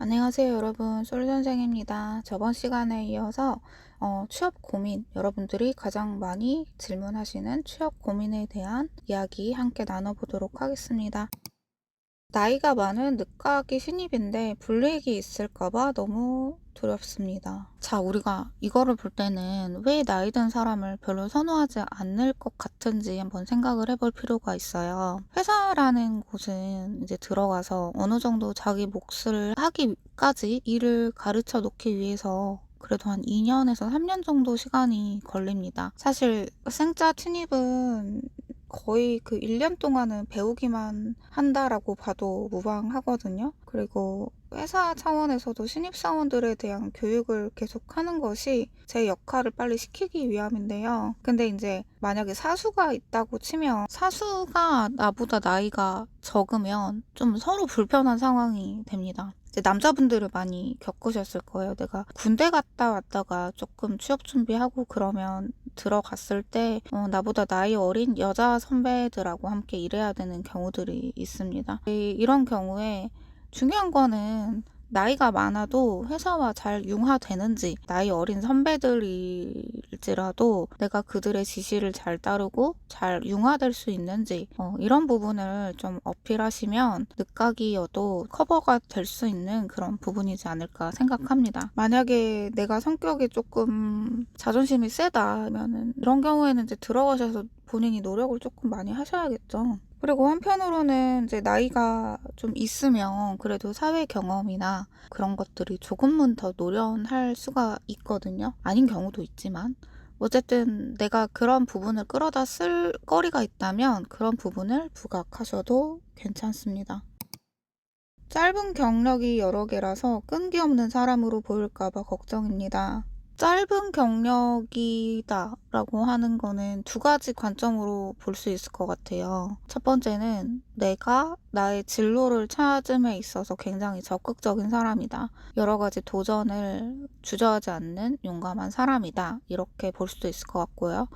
안녕하세요 여러분, 솔선생입니다. 저번 시간에 이어서 취업 고민, 여러분들이 가장 많이 질문하시는 취업 고민에 대한 이야기 함께 나눠보도록 하겠습니다. 나이가 많은 늦가기 신입인데 불이익이 있을까봐 너무 두렵습니다. 자, 우리가 이거를 볼 때는 왜 나이 든 사람을 별로 선호하지 않을 것 같은지 한번 생각을 해볼 필요가 있어요. 회사라는 곳은 이제 들어가서 어느 정도 자기 몫을 하기까지 일을 가르쳐 놓기 위해서 그래도 한 2년에서 3년 정도 시간이 걸립니다. 사실 생짜 신입은 거의 그 1년 동안은 배우기만 한다라고 봐도 무방하거든요. 그리고 회사 차원에서도 신입사원들에 대한 교육을 계속하는 것이 제 역할을 빨리 시키기 위함인데요. 근데 이제 만약에 사수가 있다고 치면 사수가 나보다 나이가 적으면 좀 서로 불편한 상황이 됩니다. 이제 남자분들을 많이 겪으셨을 거예요. 내가 군대 갔다 왔다가 조금 취업 준비하고 그러면 들어갔을 때 나보다 나이 어린 여자 선배들하고 함께 일해야 되는 경우들이 있습니다. 이런 경우에 중요한 거는 나이가 많아도 회사와 잘 융화되는지, 나이 어린 선배들일지라도 내가 그들의 지시를 잘 따르고 잘 융화될 수 있는지, 이런 부분을 좀 어필하시면 늦가기여도 커버가 될 수 있는 그런 부분이지 않을까 생각합니다. 만약에 내가 성격이 조금 자존심이 세다면은 이런 경우에는 이제 들어가셔서 본인이 노력을 조금 많이 하셔야겠죠. 그리고 한편으로는 이제 나이가 좀 있으면 그래도 사회 경험이나 그런 것들이 조금은 더 노련할 수가 있거든요. 아닌 경우도 있지만. 어쨌든 내가 그런 부분을 끌어다 쓸 거리가 있다면 그런 부분을 부각하셔도 괜찮습니다. 짧은 경력이 여러 개라서 끈기 없는 사람으로 보일까봐 걱정입니다. 짧은 경력이다 라고 하는 거는 두 가지 관점으로 볼 수 있을 것 같아요. 첫 번째는 내가 나의 진로를 찾음에 있어서 굉장히 적극적인 사람이다. 여러 가지 도전을 주저하지 않는 용감한 사람이다. 이렇게 볼 수도 있을 것 같고요.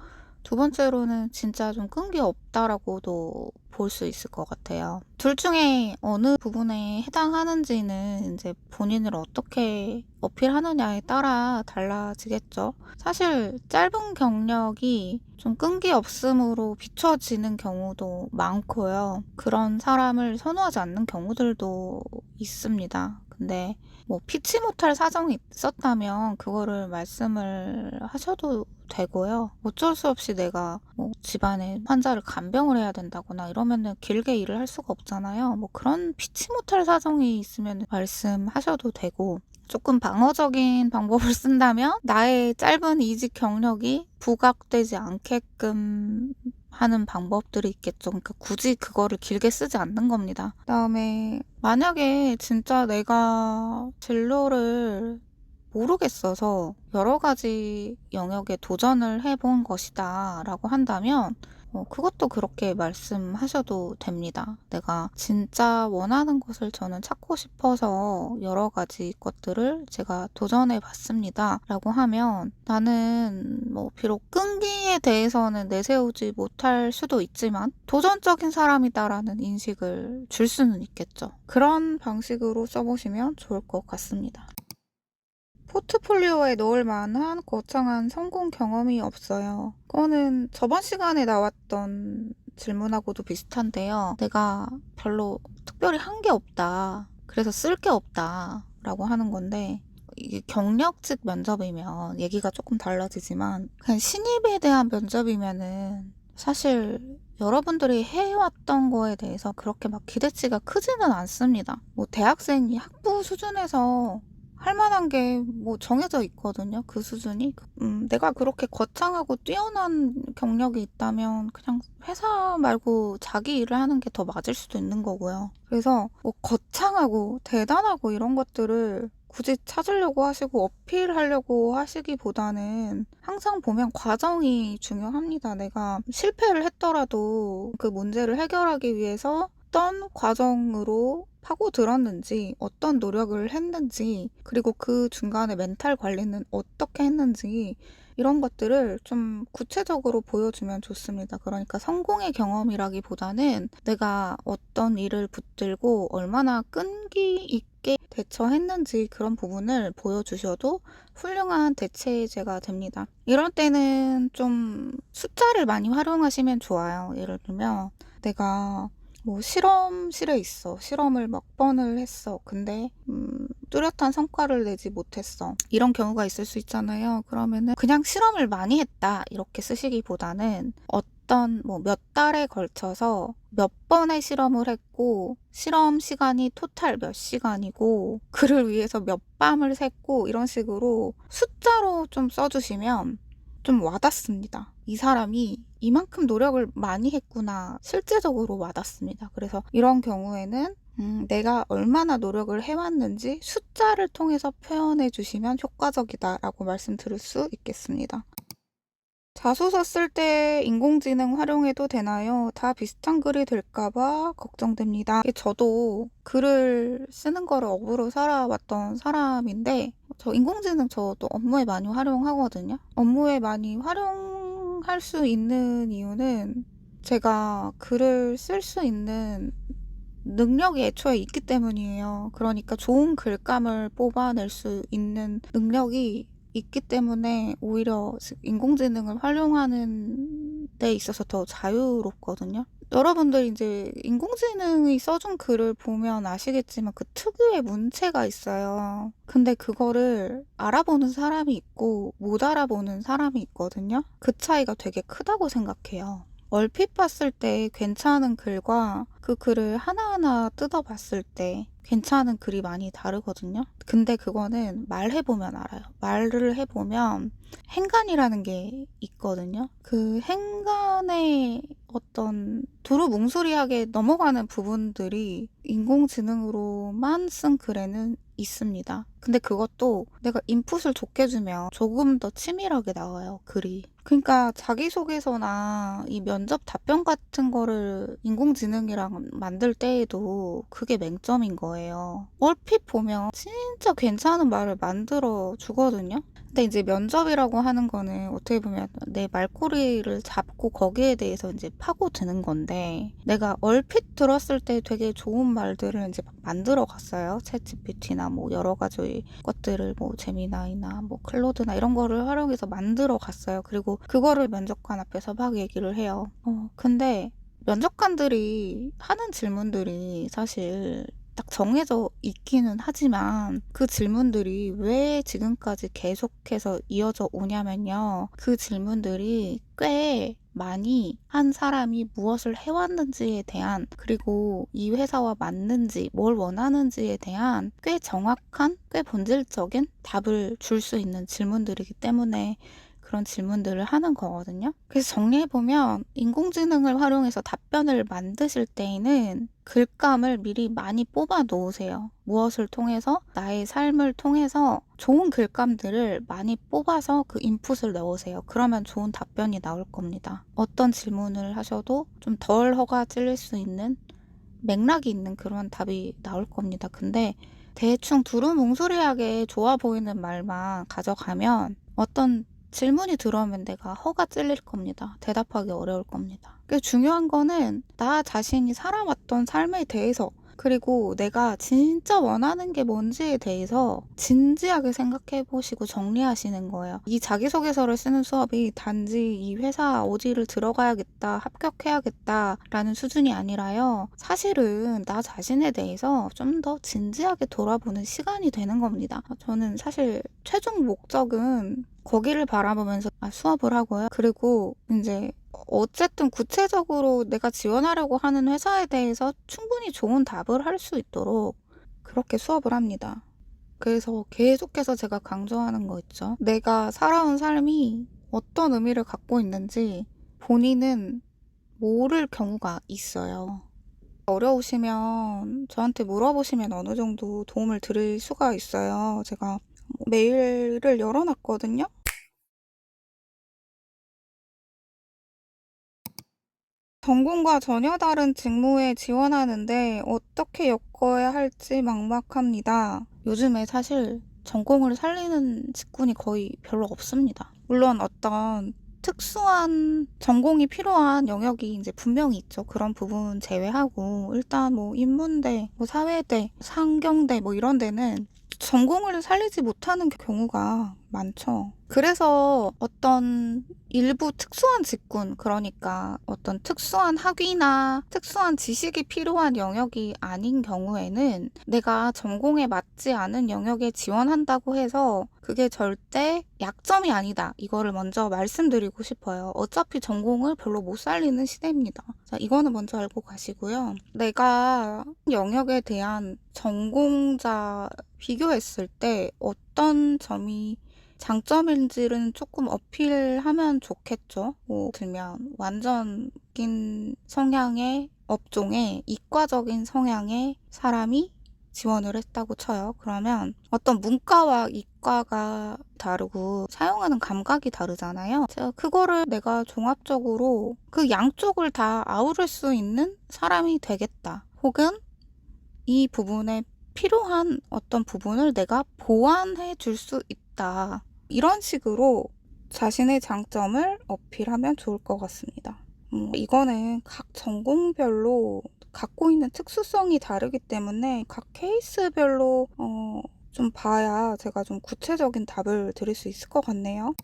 두 번째로는 진짜 좀 끈기 없다라고도 볼 수 있을 것 같아요. 둘 중에 어느 부분에 해당하는지는 이제 본인을 어떻게 어필하느냐에 따라 달라지겠죠. 사실 짧은 경력이 좀 끈기 없음으로 비춰지는 경우도 많고요. 그런 사람을 선호하지 않는 경우들도 있습니다. 근데 뭐 피치 못할 사정이 있었다면 그거를 말씀을 하셔도 되고요. 어쩔 수 없이 내가 뭐 집안에 환자를 간병을 해야 된다거나 이러면은 길게 일을 할 수가 없잖아요. 뭐 그런 피치 못할 사정이 있으면 말씀하셔도 되고, 조금 방어적인 방법을 쓴다면 나의 짧은 이직 경력이 부각되지 않게끔 하는 방법들이 있겠죠. 그러니까 굳이 그거를 길게 쓰지 않는 겁니다. 그다음에 만약에 진짜 내가 진로를 모르겠어서 여러 가지 영역에 도전을 해본 것이다 라고 한다면 그것도 그렇게 말씀하셔도 됩니다. 내가 진짜 원하는 것을 저는 찾고 싶어서 여러 가지 것들을 제가 도전해 봤습니다 라고 하면, 나는 뭐 비록 끈기에 대해서는 내세우지 못할 수도 있지만 도전적인 사람이다라는 인식을 줄 수는 있겠죠. 그런 방식으로 써보시면 좋을 것 같습니다. 포트폴리오에 넣을 만한 거창한 성공 경험이 없어요. 그거는 저번 시간에 나왔던 질문하고도 비슷한데요. 내가 별로 특별히 한 게 없다. 그래서 쓸 게 없다. 라고 하는 건데, 이게 경력직 면접이면 얘기가 조금 달라지지만 그냥 신입에 대한 면접이면은 사실 여러분들이 해왔던 거에 대해서 그렇게 막 기대치가 크지는 않습니다. 뭐 대학생이 학부 수준에서 할 만한 게 뭐 정해져 있거든요. 그 수준이. 내가 그렇게 거창하고 뛰어난 경력이 있다면 그냥 회사 말고 자기 일을 하는 게 더 맞을 수도 있는 거고요. 그래서 뭐 거창하고 대단하고 이런 것들을 굳이 찾으려고 하시고 어필하려고 하시기보다는 항상 보면 과정이 중요합니다. 내가 실패를 했더라도 그 문제를 해결하기 위해서 어떤 과정으로 파고들었는지, 어떤 노력을 했는지, 그리고 그 중간에 멘탈 관리는 어떻게 했는지 이런 것들을 좀 구체적으로 보여주면 좋습니다. 그러니까 성공의 경험이라기보다는 내가 어떤 일을 붙들고 얼마나 끈기 있게 대처했는지 그런 부분을 보여주셔도 훌륭한 대체제가 됩니다. 이럴 때는 좀 숫자를 많이 활용하시면 좋아요. 예를 들면 내가 뭐 실험실에 있어. 실험을 몇 번을 했어. 근데 뚜렷한 성과를 내지 못했어. 이런 경우가 있을 수 있잖아요. 그러면은 그냥 실험을 많이 했다 이렇게 쓰시기보다는 어떤 뭐 몇 달에 걸쳐서 몇 번의 실험을 했고 실험 시간이 토탈 몇 시간이고 그를 위해서 몇 밤을 샜고 이런 식으로 숫자로 좀 써주시면 좀 와닿습니다. 이 사람이 이만큼 노력을 많이 했구나. 실제적으로 와닿습니다. 그래서 이런 경우에는 내가 얼마나 노력을 해왔는지 숫자를 통해서 표현해 주시면 효과적이다라고 말씀드릴 수 있겠습니다. 자소서 쓸 때 인공지능 활용해도 되나요? 다 비슷한 글이 될까봐 걱정됩니다. 저도 글을 쓰는 거를 업으로 살아왔던 사람인데 저 인공지능 저도 업무에 많이 활용하거든요. 업무에 많이 활용할 수 있는 이유는 제가 글을 쓸 수 있는 능력이 애초에 있기 때문이에요. 그러니까 좋은 글감을 뽑아낼 수 있는 능력이 있기 때문에 오히려 인공지능을 활용하는 데 있어서 더 자유롭거든요. 여러분들 이제 인공지능이 써준 글을 보면 아시겠지만 그 특유의 문체가 있어요. 근데 그거를 알아보는 사람이 있고 못 알아보는 사람이 있거든요. 그 차이가 되게 크다고 생각해요. 얼핏 봤을 때 괜찮은 글과 그 글을 하나하나 뜯어봤을 때 괜찮은 글이 많이 다르거든요. 근데 그거는 말해보면 알아요. 말을 해보면 행간이라는 게 있거든요. 그 행간의 어떤 두루뭉술하게 넘어가는 부분들이 인공지능으로만 쓴 글에는 있습니다. 근데 그것도 내가 인풋을 좋게 주면 조금 더 치밀하게 나와요, 글이. 그러니까 자기소개서나 이 면접 답변 같은 거를 인공지능이랑 만들 때에도 그게 맹점인 거예요. 얼핏 보면 진짜 괜찮은 말을 만들어 주거든요. 근데 이제 면접이라고 하는 거는 어떻게 보면 내 말꼬리를 잡고 거기에 대해서 이제 파고드는 건데 내가 얼핏 들었을 때 되게 좋은 말들을 이제 막 만들어 갔어요. 챗GPT나 뭐 여러 가지 것들을 뭐 제미나이나 뭐 클로드나 이런 거를 활용해서 만들어 갔어요. 그리고 그거를 면접관 앞에서 막 얘기를 해요. 근데 면접관들이 하는 질문들이 사실 딱 정해져 있기는 하지만 그 질문들이 왜 지금까지 계속해서 이어져 오냐면요. 그 질문들이 꽤 많이 한 사람이 무엇을 해왔는지에 대한 그리고 이 회사와 맞는지 뭘 원하는지에 대한 꽤 정확한 꽤 본질적인 답을 줄 수 있는 질문들이기 때문에 그런 질문들을 하는 거거든요. 그래서 정리해보면 인공지능을 활용해서 답변을 만드실 때에는 글감을 미리 많이 뽑아 놓으세요. 무엇을 통해서 나의 삶을 통해서 좋은 글감들을 많이 뽑아서 그 인풋을 넣으세요. 그러면 좋은 답변이 나올 겁니다. 어떤 질문을 하셔도 좀 덜 허가 찔릴 수 있는 맥락이 있는 그런 답이 나올 겁니다. 근데 대충 두루뭉술하게 좋아 보이는 말만 가져가면 어떤 질문이 들어오면 내가 허가 찔릴 겁니다. 대답하기 어려울 겁니다. 중요한 거는 나 자신이 살아왔던 삶에 대해서 그리고 내가 진짜 원하는 게 뭔지에 대해서 진지하게 생각해 보시고 정리하시는 거예요. 이 자기소개서를 쓰는 수업이 단지 이 회사 어디를 들어가야겠다, 합격해야겠다 라는 수준이 아니라요. 사실은 나 자신에 대해서 좀 더 진지하게 돌아보는 시간이 되는 겁니다. 저는 사실 최종 목적은 거기를 바라보면서 수업을 하고요. 그리고 이제 어쨌든 구체적으로 내가 지원하려고 하는 회사에 대해서 충분히 좋은 답을 할 수 있도록 그렇게 수업을 합니다. 그래서 계속해서 제가 강조하는 거 있죠. 내가 살아온 삶이 어떤 의미를 갖고 있는지 본인은 모를 경우가 있어요. 어려우시면 저한테 물어보시면 어느 정도 도움을 드릴 수가 있어요. 제가 메일을 열어놨거든요. 전공과 전혀 다른 직무에 지원하는데 어떻게 엮어야 할지 막막합니다. 요즘에 사실 전공을 살리는 직군이 거의 별로 없습니다. 물론 어떤 특수한 전공이 필요한 영역이 이제 분명히 있죠. 그런 부분 제외하고 일단 뭐 인문대, 뭐 사회대, 상경대 뭐 이런 데는 전공을 살리지 못하는 경우가 많죠. 그래서 어떤 일부 특수한 직군, 그러니까 어떤 특수한 학위나 특수한 지식이 필요한 영역이 아닌 경우에는 내가 전공에 맞지 않은 영역에 지원한다고 해서 그게 절대 약점이 아니다. 이거를 먼저 말씀드리고 싶어요. 어차피 전공을 별로 못 살리는 시대입니다. 자, 이거는 먼저 알고 가시고요. 내가 영역에 대한 전공자 비교했을 때 어떤 점이 장점인지는 조금 어필하면 좋겠죠. 뭐 들면 완전적인 성향의 업종에 이과적인 성향의 사람이 지원을 했다고 쳐요. 그러면 어떤 문과와 이과가 다르고 사용하는 감각이 다르잖아요. 제가 그거를 내가 종합적으로 그 양쪽을 다 아우를 수 있는 사람이 되겠다. 혹은 이 부분에 필요한 어떤 부분을 내가 보완해 줄 수 있다. 이런 식으로 자신의 장점을 어필하면 좋을 것 같습니다. 이거는 각 전공별로 갖고 있는 특수성이 다르기 때문에 각 케이스별로 좀 봐야 제가 좀 구체적인 답을 드릴 수 있을 것 같네요.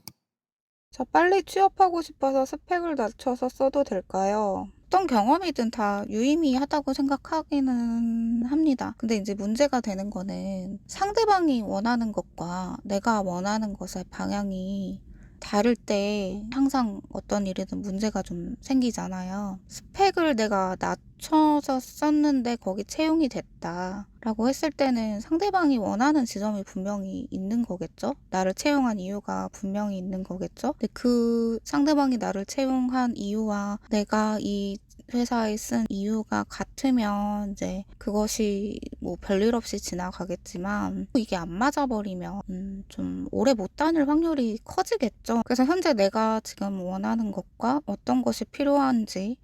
자, 빨리 취업하고 싶어서 스펙을 낮춰서 써도 될까요? 어떤 경험이든 다 유의미하다고 생각하기는 합니다. 근데 이제 문제가 되는 거는 상대방이 원하는 것과 내가 원하는 것의 방향이 다를 때 항상 어떤 일이든 문제가 좀 생기잖아요. 스펙을 내가 낮춰서 썼는데 거기 채용이 됐다 라고 했을 때는 상대방이 원하는 지점이 분명히 있는 거겠죠? 나를 채용한 이유가 분명히 있는 거겠죠? 근데 그 상대방이 나를 채용한 이유와 내가 이 회사에 쓴 이유가 같으면 이제 그것이 뭐 별일 없이 지나가겠지만 이게 안 맞아버리면 좀 오래 못 다닐 확률이 커지겠죠. 그래서 현재 내가 지금 원하는 것과 어떤 것이 필요한지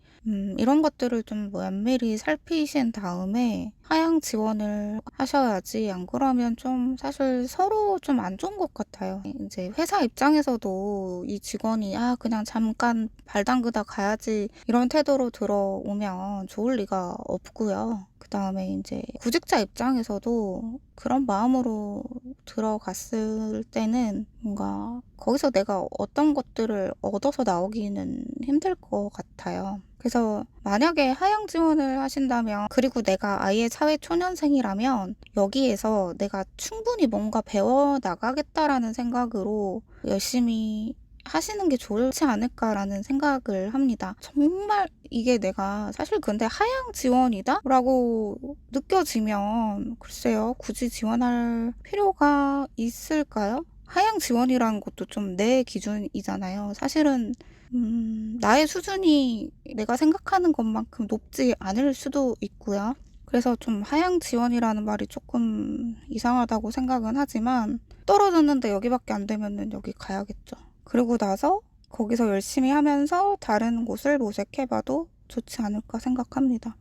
이런 것들을 좀 면밀히 살피신 다음에 하향 지원을 하셔야지. 안 그러면 좀 사실 서로 좀 안 좋은 것 같아요. 이제 회사 입장에서도 이 직원이 그냥 잠깐 발 담그다 가야지 이런 태도로 들어오면 좋을 리가 없고요. 그 다음에 이제 구직자 입장에서도 그런 마음으로 들어갔을 때는 뭔가 거기서 내가 어떤 것들을 얻어서 나오기는 힘들 것 같아요. 그래서 만약에 하향 지원을 하신다면, 그리고 내가 아예 사회 초년생이라면 여기에서 내가 충분히 뭔가 배워 나가겠다라는 생각으로 열심히 하시는 게 좋지 않을까라는 생각을 합니다. 정말 이게 내가 사실 근데 하향 지원이다? 라고 느껴지면 글쎄요, 굳이 지원할 필요가 있을까요? 하향 지원이라는 것도 좀 내 기준이잖아요. 사실은 나의 수준이 내가 생각하는 것만큼 높지 않을 수도 있고요. 그래서 좀 하향 지원이라는 말이 조금 이상하다고 생각은 하지만 떨어졌는데 여기밖에 안 되면은 여기 가야겠죠. 그리고 나서 거기서 열심히 하면서 다른 곳을 모색해봐도 좋지 않을까 생각합니다.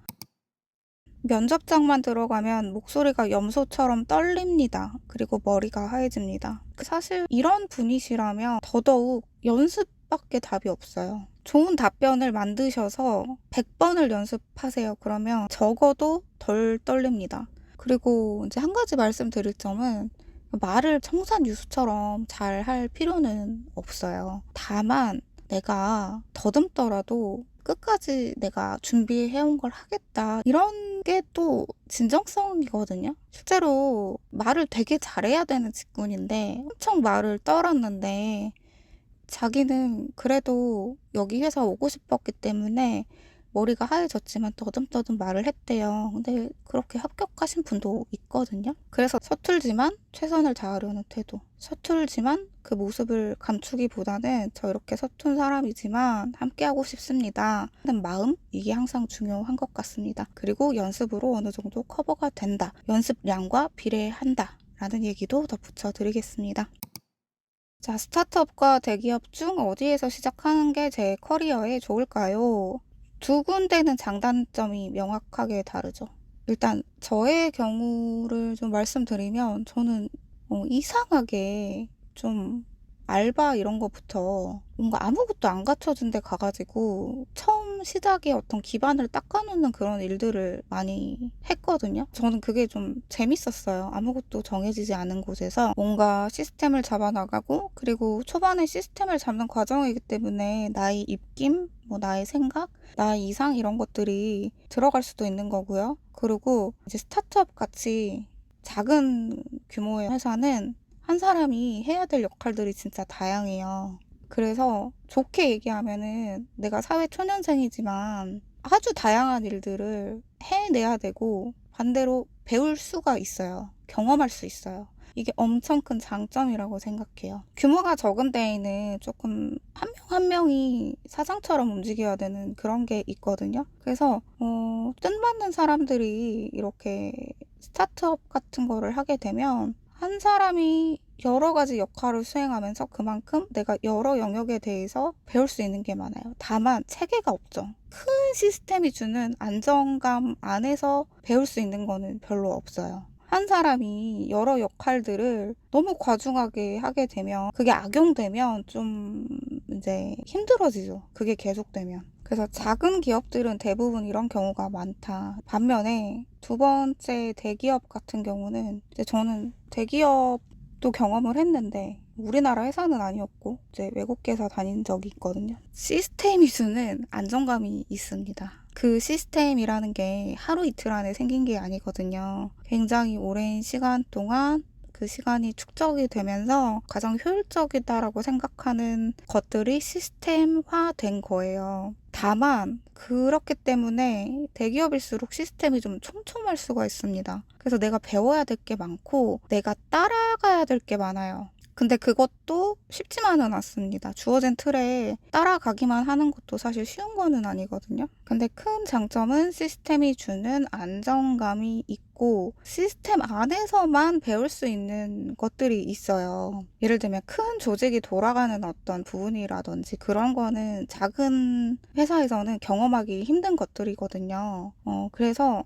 면접장만 들어가면 목소리가 염소처럼 떨립니다. 그리고 머리가 하얘집니다. 사실 이런 분이시라면 더더욱 연습밖에 답이 없어요. 좋은 답변을 만드셔서 100번을 연습하세요. 그러면 적어도 덜 떨립니다. 그리고 이제 한 가지 말씀드릴 점은 말을 청산유수처럼 잘 할 필요는 없어요. 다만 내가 더듬더라도 끝까지 내가 준비해온 걸 하겠다, 이런 게 또 진정성이거든요. 실제로 말을 되게 잘해야 되는 직군인데 엄청 말을 떨었는데 자기는 그래도 여기 회사 오고 싶었기 때문에 머리가 하얘졌지만 떠듬떠듬 말을 했대요. 근데 그렇게 합격하신 분도 있거든요. 그래서 서툴지만 최선을 다하려는 태도. 서툴지만 그 모습을 감추기보다는 저 이렇게 서툰 사람이지만 함께하고 싶습니다 하는 마음, 이게 항상 중요한 것 같습니다. 그리고 연습으로 어느 정도 커버가 된다. 연습량과 비례한다. 라는 얘기도 덧붙여 드리겠습니다. 자, 스타트업과 대기업 중 어디에서 시작하는 게 제 커리어에 좋을까요? 두 군데는 장단점이 명확하게 다르죠. 일단 저의 경우를 좀 말씀드리면 저는 이상하게 좀 알바 이런 거부터 뭔가 아무것도 안 갖춰준 데 가가지고 처음 시작에 어떤 기반을 닦아놓는 그런 일들을 많이 했거든요. 저는 그게 좀 재밌었어요. 아무것도 정해지지 않은 곳에서 뭔가 시스템을 잡아나가고, 그리고 초반에 시스템을 잡는 과정이기 때문에 나의 입김, 뭐 나의 생각, 나의 이상 이런 것들이 들어갈 수도 있는 거고요. 그리고 이제 스타트업 같이 작은 규모의 회사는 한 사람이 해야 될 역할들이 진짜 다양해요. 그래서 좋게 얘기하면은 내가 사회 초년생이지만 아주 다양한 일들을 해내야 되고, 반대로 배울 수가 있어요. 경험할 수 있어요. 이게 엄청 큰 장점이라고 생각해요. 규모가 적은 데에는 조금 한 명 한 명이 사장처럼 움직여야 되는 그런 게 있거든요. 그래서 뜻맞는 사람들이 이렇게 스타트업 같은 거를 하게 되면 한 사람이 여러 가지 역할을 수행하면서 그만큼 내가 여러 영역에 대해서 배울 수 있는 게 많아요. 다만 체계가 없죠. 큰 시스템이 주는 안정감 안에서 배울 수 있는 거는 별로 없어요. 한 사람이 여러 역할들을 너무 과중하게 하게 되면, 그게 악용되면 좀 이제 힘들어지죠. 그게 계속되면. 그래서 작은 기업들은 대부분 이런 경우가 많다. 반면에 두 번째 대기업 같은 경우는 이제 저는 대기업도 경험을 했는데 우리나라 회사는 아니었고 이제 외국 회사 다닌 적이 있거든요. 시스템이 주는 안정감이 있습니다. 그 시스템이라는 게 하루 이틀 안에 생긴 게 아니거든요. 굉장히 오랜 시간 동안 그 시간이 축적이 되면서 가장 효율적이다라고 생각하는 것들이 시스템화된 거예요. 다만 그렇기 때문에 대기업일수록 시스템이 좀 촘촘할 수가 있습니다. 그래서 내가 배워야 될 게 많고 내가 따라가야 될 게 많아요. 근데 그것도 쉽지만은 않습니다. 주어진 틀에 따라가기만 하는 것도 사실 쉬운 거는 아니거든요. 근데 큰 장점은 시스템이 주는 안정감이 있고 시스템 안에서만 배울 수 있는 것들이 있어요. 예를 들면 큰 조직이 돌아가는 어떤 부분이라든지 그런 거는 작은 회사에서는 경험하기 힘든 것들이거든요. 그래서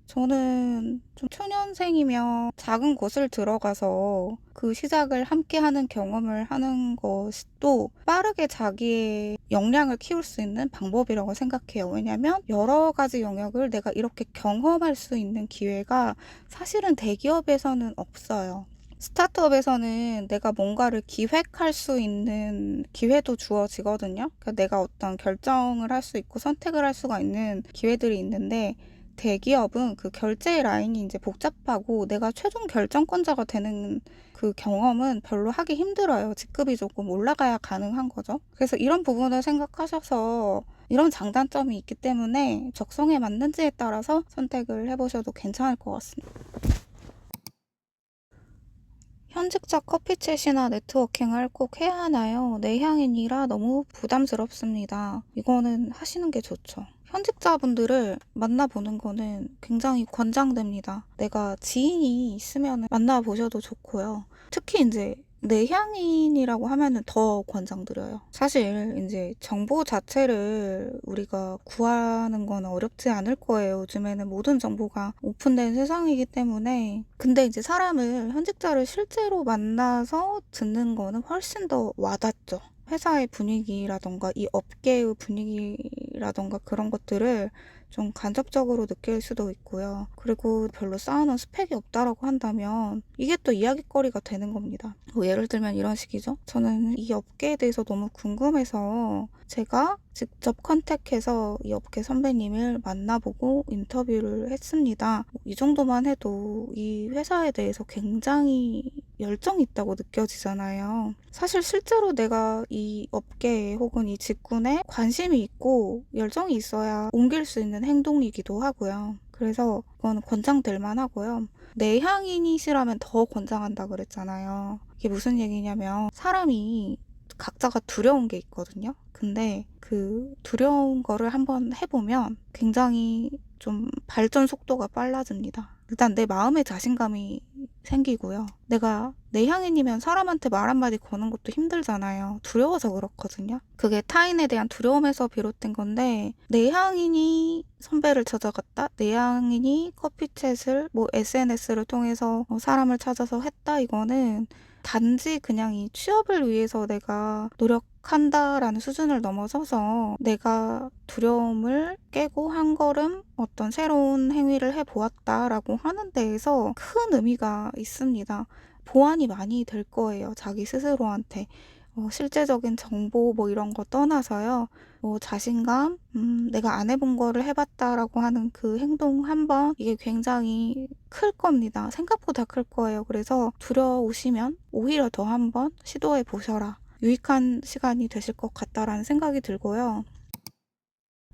저는 좀 초년생이며 작은 곳을 들어가서 그 시작을 함께 하는 경험을 하는 것도 빠르게 자기의 역량을 키울 수 있는 방법이라고 생각해요. 왜냐면 여러 가지 영역을 내가 이렇게 경험할 수 있는 기회가 사실은 대기업에서는 없어요. 스타트업에서는 내가 뭔가를 기획할 수 있는 기회도 주어지거든요. 그러니까 내가 어떤 결정을 할 수 있고 선택을 할 수가 있는 기회들이 있는데, 대기업은 그 결제 라인이 이제 복잡하고 내가 최종 결정권자가 되는 그 경험은 별로 하기 힘들어요. 직급이 조금 올라가야 가능한 거죠. 그래서 이런 부분을 생각하셔서 이런 장단점이 있기 때문에 적성에 맞는지에 따라서 선택을 해보셔도 괜찮을 것 같습니다. 현직자 커피챗이나 네트워킹을 꼭 해야 하나요? 내향인이라 너무 부담스럽습니다. 이거는 하시는 게 좋죠. 현직자분들을 만나보는 거는 굉장히 권장됩니다. 내가 지인이 있으면 만나보셔도 좋고요. 특히 이제 내향인이라고 하면은 더 권장드려요. 사실 이제 정보 자체를 우리가 구하는 건 어렵지 않을 거예요. 요즘에는 모든 정보가 오픈된 세상이기 때문에. 근데 이제 현직자를 실제로 만나서 듣는 거는 훨씬 더 와닿죠. 회사의 분위기라던가 이 업계의 분위기라던가 그런 것들을 좀 간접적으로 느낄 수도 있고요. 그리고 별로 쌓아놓은 스펙이 없다라고 한다면 이게 또 이야깃거리가 되는 겁니다. 뭐 예를 들면 이런 식이죠. 저는 이 업계에 대해서 너무 궁금해서 제가 직접 컨택해서 이 업계 선배님을 만나보고 인터뷰를 했습니다. 이 정도만 해도 이 회사에 대해서 굉장히 열정이 있다고 느껴지잖아요. 사실 실제로 내가 이 업계에 혹은 이 직군에 관심이 있고 열정이 있어야 옮길 수 있는 행동이기도 하고요. 그래서 이건 권장될 만하고요. 내향인이시라면 더 권장한다 그랬잖아요. 이게 무슨 얘기냐면 사람이 각자가 두려운 게 있거든요. 근데 그 두려운 거를 한번 해보면 굉장히 좀 발전 속도가 빨라집니다. 일단 내 마음의 자신감이 생기고요. 내가 내향인이면 사람한테 말 한마디 거는 것도 힘들잖아요. 두려워서 그렇거든요. 그게 타인에 대한 두려움에서 비롯된 건데, 내향인이 선배를 찾아갔다? 내향인이 커피챗을 SNS를 통해서 사람을 찾아서 했다? 이거는 단지 그냥 이 취업을 위해서 내가 노력한다라는 수준을 넘어서서 내가 두려움을 깨고 한 걸음 어떤 새로운 행위를 해보았다라고 하는 데에서 큰 의미가 있습니다. 보완이 많이 될 거예요. 자기 스스로한테. 실제적인 정보 이런 거 떠나서요. 자신감, 내가 안 해본 거를 해봤다라고 하는 그 행동 한 번, 이게 굉장히 클 겁니다. 생각보다 클 거예요. 그래서 두려우시면 오히려 더 한 번 시도해 보셔라. 유익한 시간이 되실 것 같다라는 생각이 들고요.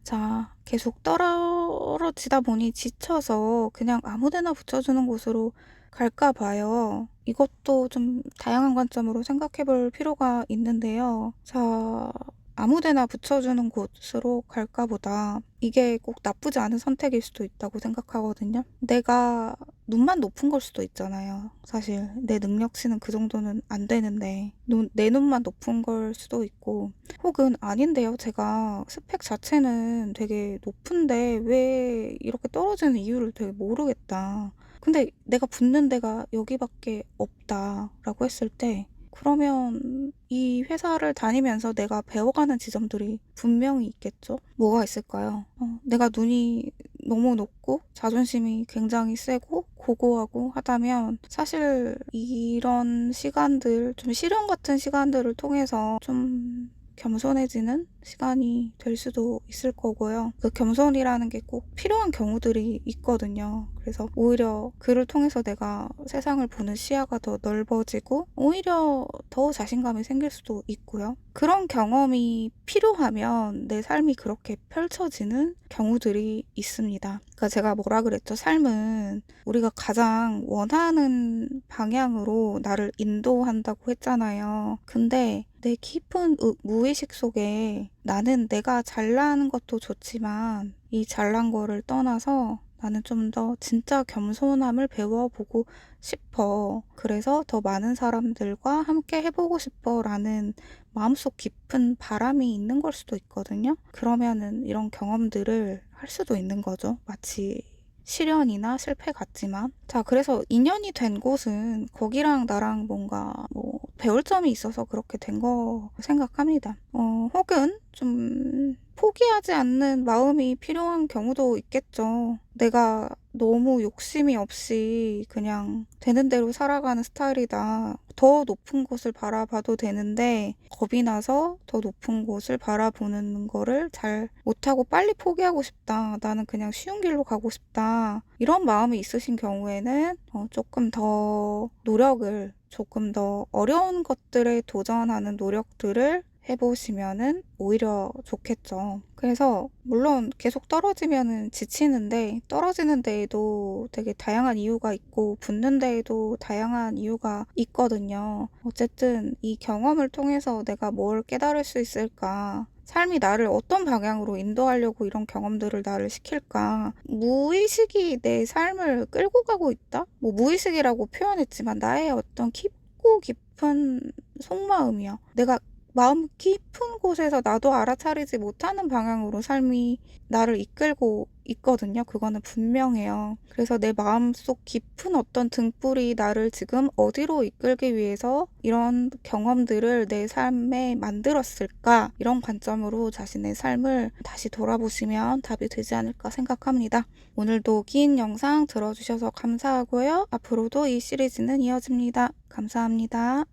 자, 계속 떨어지다 보니 지쳐서 그냥 아무 데나 붙여주는 곳으로 갈까 봐요. 이것도 좀 다양한 관점으로 생각해 볼 필요가 있는데요. 자, 아무 데나 붙여주는 곳으로 갈까 보다 이게 꼭 나쁘지 않은 선택일 수도 있다고 생각하거든요. 내가 눈만 높은 걸 수도 있잖아요. 사실 내 능력치는 그 정도는 안 되는데 내 눈만 높은 걸 수도 있고, 혹은 아닌데요. 제가 스펙 자체는 되게 높은데 왜 이렇게 떨어지는 이유를 되게 모르겠다. 근데 내가 붙는 데가 여기밖에 없다라고 했을 때, 그러면 이 회사를 다니면서 내가 배워가는 지점들이 분명히 있겠죠? 뭐가 있을까요? 내가 눈이 너무 높고 자존심이 굉장히 세고 고고하고 하다면 사실 이런 시간들, 좀 시련 같은 시간들을 통해서 좀 겸손해지는 시간이 될 수도 있을 거고요. 그 겸손이라는 게 꼭 필요한 경우들이 있거든요. 그래서 오히려 그를 통해서 내가 세상을 보는 시야가 더 넓어지고 오히려 더 자신감이 생길 수도 있고요. 그런 경험이 필요하면 내 삶이 그렇게 펼쳐지는 경우들이 있습니다. 그러니까 제가 뭐라 그랬죠? 삶은 우리가 가장 원하는 방향으로 나를 인도한다고 했잖아요. 근데 내 깊은 무의식 속에 나는 내가 잘나는 것도 좋지만 이 잘난 거를 떠나서 나는 좀 더 진짜 겸손함을 배워보고 싶어. 그래서 더 많은 사람들과 함께 해보고 싶어 라는 마음속 깊은 바람이 있는 걸 수도 있거든요. 그러면은 이런 경험들을 할 수도 있는 거죠. 마치 시련이나 실패 같지만. 자, 그래서 인연이 된 곳은 거기랑 나랑 뭔가 배울 점이 있어서 그렇게 된 거 생각합니다. 혹은 좀 포기하지 않는 마음이 필요한 경우도 있겠죠. 내가 너무 욕심이 없이 그냥 되는 대로 살아가는 스타일이다. 더 높은 곳을 바라봐도 되는데 겁이 나서 더 높은 곳을 바라보는 거를 잘 못하고 빨리 포기하고 싶다. 나는 그냥 쉬운 길로 가고 싶다. 이런 마음이 있으신 경우에는 조금 더 노력을, 조금 더 어려운 것들에 도전하는 노력들을 해보시면은 오히려 좋겠죠. 그래서 물론 계속 떨어지면은 지치는데, 떨어지는 데에도 되게 다양한 이유가 있고 붙는 데에도 다양한 이유가 있거든요. 어쨌든 이 경험을 통해서 내가 뭘 깨달을 수 있을까? 삶이 나를 어떤 방향으로 인도하려고 이런 경험들을 나를 시킬까? 무의식이 내 삶을 끌고 가고 있다? 무의식이라고 표현했지만 나의 어떤 깊고 깊은 속마음이야. 내가 마음 깊은 곳에서 나도 알아차리지 못하는 방향으로 삶이 나를 이끌고 있거든요. 그거는 분명해요. 그래서 내 마음속 깊은 어떤 등불이 나를 지금 어디로 이끌기 위해서 이런 경험들을 내 삶에 만들었을까? 이런 관점으로 자신의 삶을 다시 돌아보시면 답이 되지 않을까 생각합니다. 오늘도 긴 영상 들어주셔서 감사하고요. 앞으로도 이 시리즈는 이어집니다. 감사합니다.